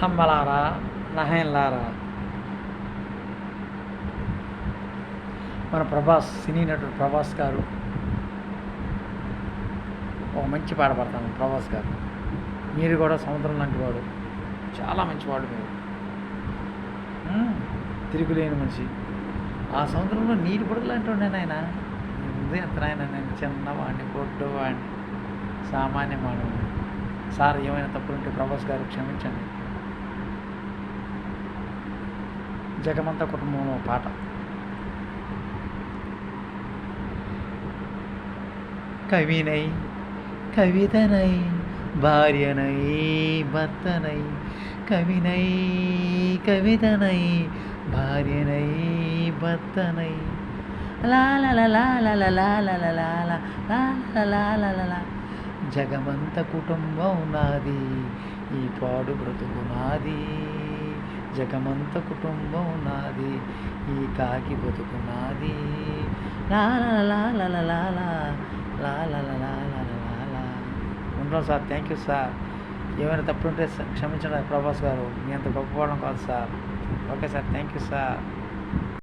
హమ్మలారా, నహేన్లారా. మన ప్రభాస్, సినీ నటుడు ప్రభాస్ గారు ఒక మంచి పాట పాడతాను. ప్రభాస్ గారు, మీరు కూడా సముద్రం లాంటి వాడు, చాలా మంచివాడు మీరు, తిరుగులేని మనిషి. ఆ సముద్రంలో నీటి బుడగలు లాంటి వాడిని ఆయన. ముందు ఎంత నాయన, నేను చిన్నవాడిని, బొడ్డువాడిని, సామాన్య మానవుని. సార్, ఏమైనా తప్పులుంటే ప్రభాస్ గారు క్షమించండి. జగమంత కుటుంబంలో పాట. కవినై, కవితనై, భార్యనై, భర్తనై, కవినై, కవితనై, భార్యనై, భర్తనై, లాలలా. జగమంత కుటుంబం నాది, ఈ పాడు బ్రతుకు నాది. జగమంత కుటుంబం నాది, ఈ కాకి బతుకు నాది. లాలలా. ఉంటాం సార్. Thank you sir. ఏమైనా తప్పుంటే క్షమించండి ప్రభాస్ గారు, మీ అంత గొప్పవాళ్ళం కాదు sir. Okay sir, thank you sir.